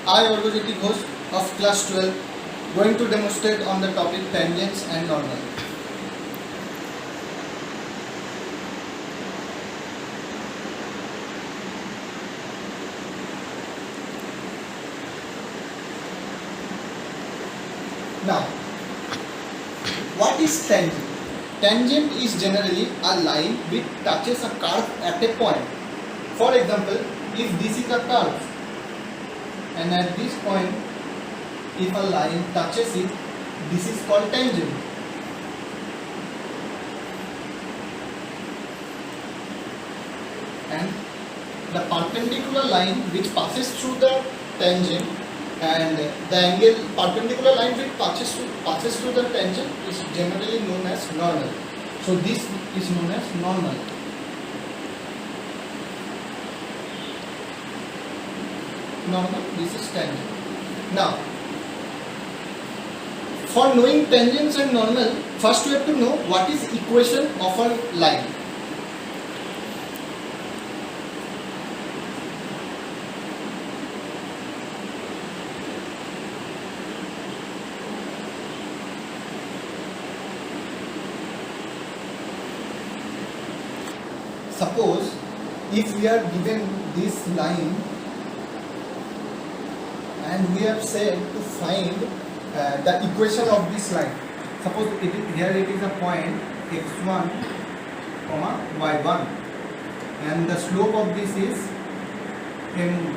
I, Orgojyoti Ghosh of class 12, going to demonstrate on the topic tangents and normal. Now, what is tangent? Tangent is generally a line which touches a curve at a point. For example, if this is a curve and at this point if a line touches it, this is called tangent. And the perpendicular line which passes through the tangent and the angle perpendicular line which passes through the tangent is generally known as normal. So this is known as normal. Normal, this is tangent. Now, for knowing tangents and normal, first we have to know what is equation of a line. Suppose if we are given this line and we have said to find the equation of this line. Suppose here it is a point x1, y1 and the slope of this is m.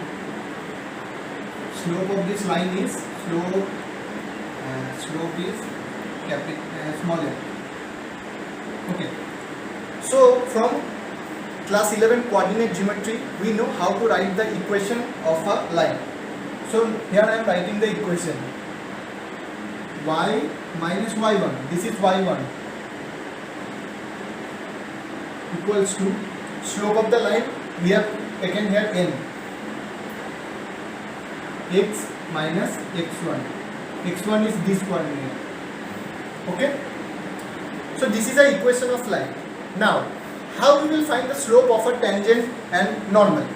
Slope of this line is slope is small m. Okay. So from class 11 coordinate geometry, we know how to write the equation of a line. So here I am writing the equation y minus y1, this is y1, equals to slope of the line, we have taken here n, x minus x1, x1 is this coordinate. Okay, so this is the equation of line. Now how we will find the slope of a tangent and normal?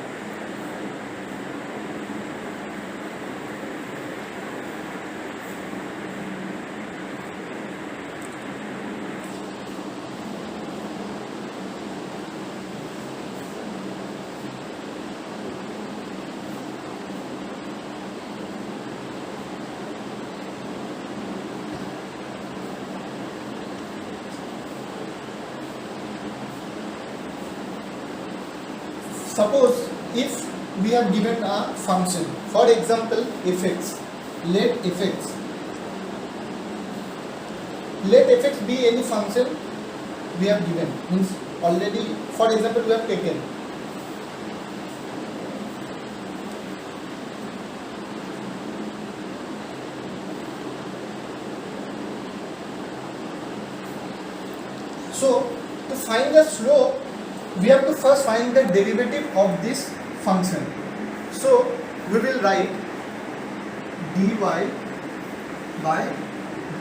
Suppose if we have given a function, for example fx, let fx be any function we have given, means already, for example, we have taken so to find the slope we have to first find the derivative of this function. So we will write dy by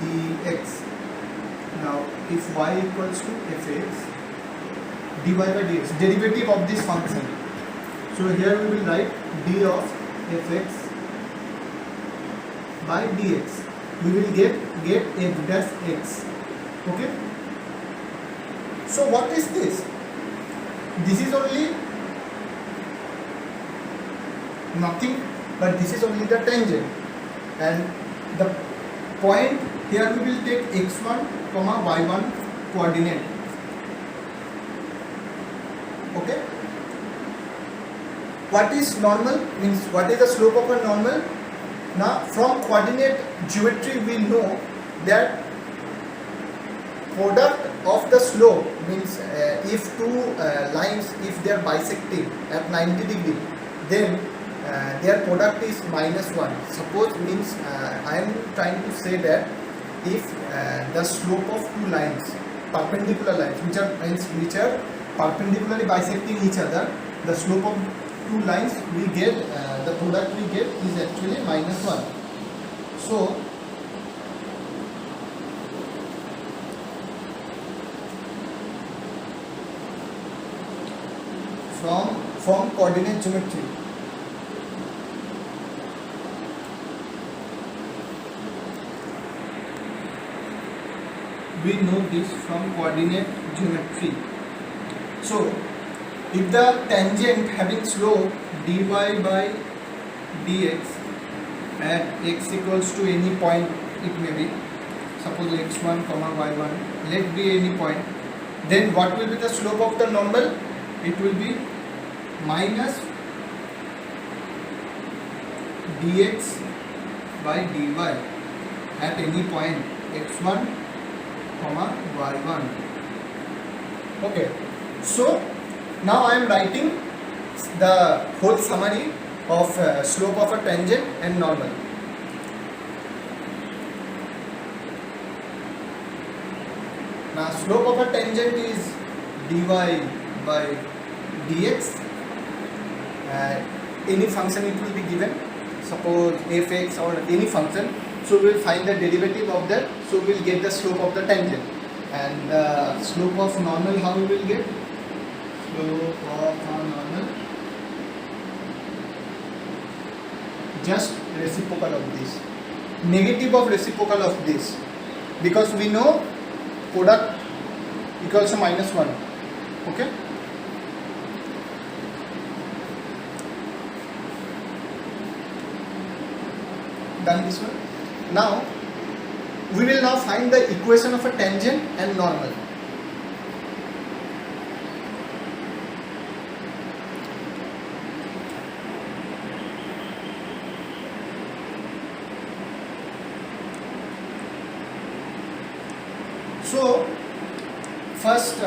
dx. Now if y equals to fx, dy by dx, derivative of this function. So here we will write d of fx by dx. We will get f dash x. Okay. So what is this? This is only nothing, but this is only the tangent, and the point here we will take x1, y1 coordinate. Okay. What is normal? Means what is the slope of a normal? Now from coordinate geometry we know that product of the slope means if two lines, if they are bisecting at 90 degree, then their product is -1. Suppose means I am trying to say that if the slope of two lines, perpendicular lines, which are perpendicularly bisecting each other, the slope of two lines we get, the product we get is actually -1. So from coordinate geometry We know this from coordinate geometry. So if the tangent having slope dy by dx at x equals to any point, it may be suppose x1 comma y1, let be any point, then what will be the slope of the normal? It will be minus dx by dy at any point x1 comma y1. Okay, so now I am writing the whole summary of slope of a tangent and normal. Now slope of a tangent is dy by dx. Any function it will be given, suppose fx or any function. So we will find the derivative of that. So we will get the slope of the tangent. And the slope of normal, how we will get? Slope of a normal, just reciprocal of this, negative of reciprocal of this, because we know product equals to minus 1. Okay. Done this one. Now we will now find the equation of a tangent and normal. So first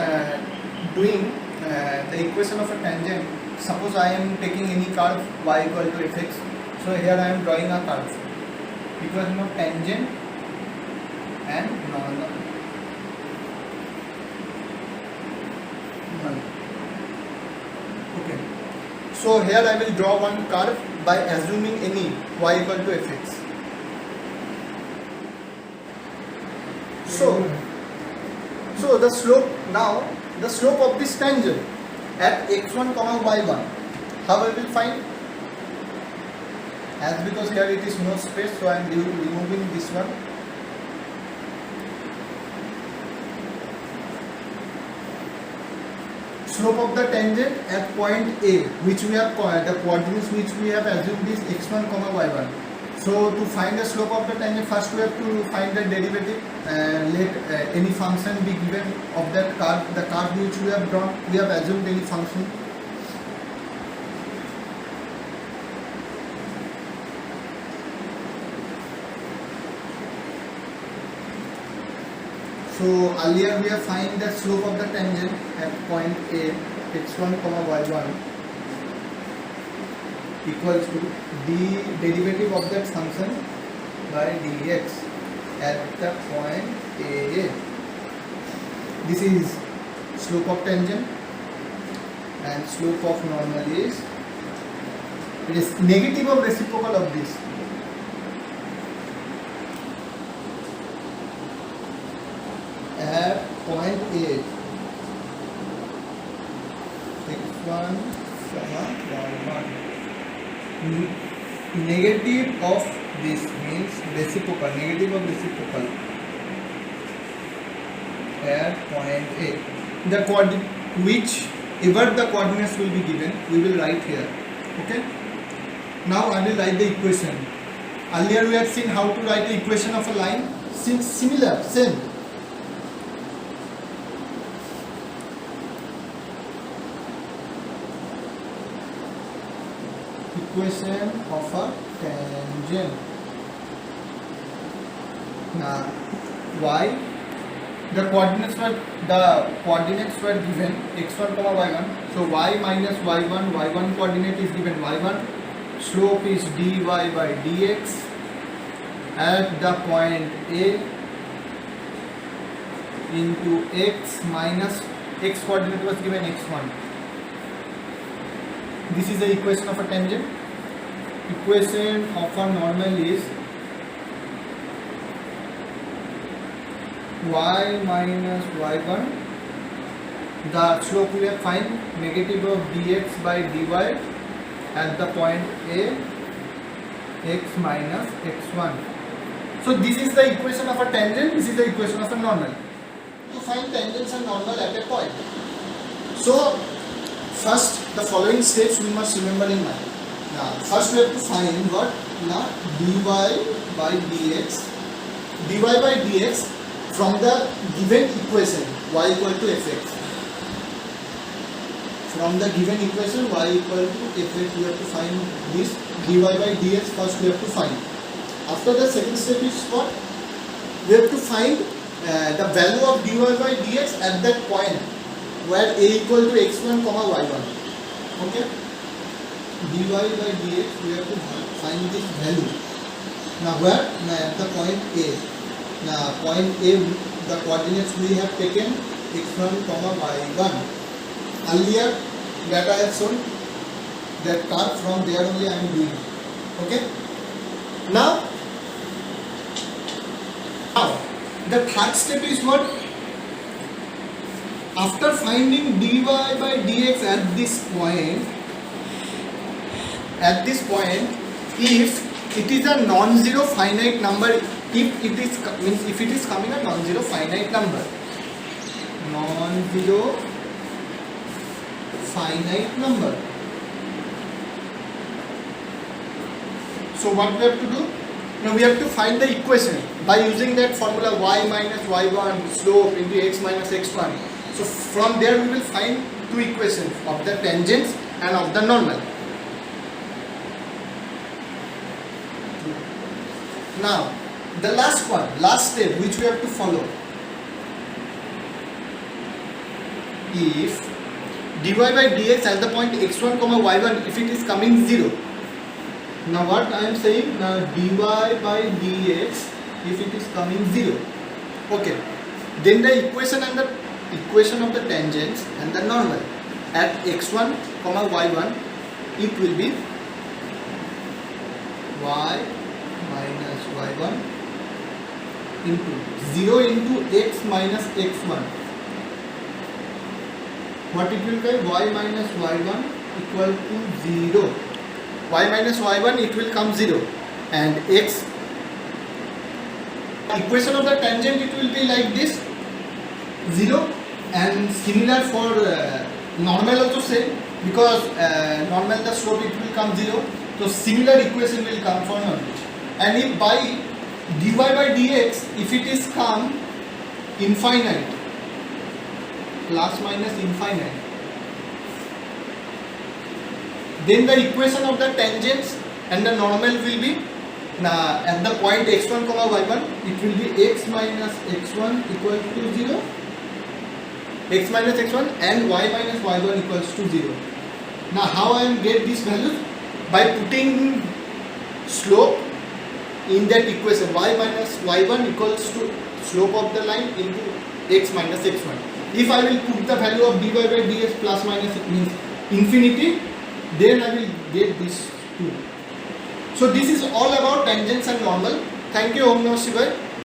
doing the equation of a tangent, suppose I am taking any curve y equal to fx. So here I am drawing a curve, equation of tangent and normal. Okay. So here I will draw one curve by assuming any y equal to fx. So the slope, now the slope of this tangent at x1 comma y1, how I will find? As because here it is no space, so I am removing this one. Slope of the tangent at point A, which we have the coordinates which we have assumed is x1 comma y1. So to find the slope of the tangent, first we have to find the derivative and let any function be given of that curve. The curve which we have drawn, we have assumed any function. So earlier we have find the slope of the tangent at point A, x1 comma y1 equals to the derivative of that function by dx at the point A. This is slope of tangent, and slope of normal is, it is negative of reciprocal of this. At point A, x1 comma y1. Negative of this means reciprocal, negative of reciprocal at point A. The coordinate, whichever the coordinates will be given, we will write here. Okay. Now I will write the equation. Earlier we have seen how to write the equation of a line. Similar, same. Equation of a tangent. Now y, the coordinates were given x1 comma y1. So y minus y1 coordinate is given y1. Slope is dy by dx at the point A into x minus x coordinate was given x1. This is the equation of a tangent. Equation of a normal is y minus y1. The slope we have find negative of dx by dy at the point A, x minus x1. So this is the equation of a tangent. This is the equation of a normal. to find tangents and normal at a point. So first the following steps we must remember in mind. Now first we have to find what? Now dy by dx from the given equation y equal to fx. From the given equation y equal to fx we have to find this dy by dx first we have to find. After the second step is what? We have to find the value of dy by dx at that point where a equal to x1 comma y1. Okay? dy by dx we have to find this value. Now where? Now at the point A. Now point A, the coordinates we have taken x1 comma y1. Earlier that I have shown that curve, from there only I am doing. Okay? Now the third step is what? After finding dy by dx at this point, if it is a non-zero finite number, if it is coming a non-zero finite number, so what we have to do? Now we have to find the equation by using that formula y minus y1 slope into x minus x1. So from there we will find two equations of the tangents and of the normal. Now the last step which we have to follow, if dy by dx at the point x1 comma y1, if it is coming 0. Now what I am saying, now dy by dx if it is coming 0. Okay, then the equation of the tangents and the normal at x1 comma y1, it will be y minus y1 into 0 into x minus x1. What it will be? Y minus y1 equal to 0. Y minus y1 it will come 0, and x, equation of the tangent it will be like this 0, and similar for normal also same, because normal the slope it will come 0, so similar equation will come for normal. And if by dy by dx if it is come infinite, plus minus infinite, then the equation of the tangents and the normal will be at the point x1 comma y1, it will be x minus x1 equals to 0, x minus x1, and y minus y1 equals to 0. Now how I am get this value? By putting slope in that equation, y minus y1 equals to slope of the line into x minus x1. If I will put the value of dy by dx plus minus, it means infinity, then I will get this 2. So this is all about tangents and normal. Thank you. Om Namah Shivaya.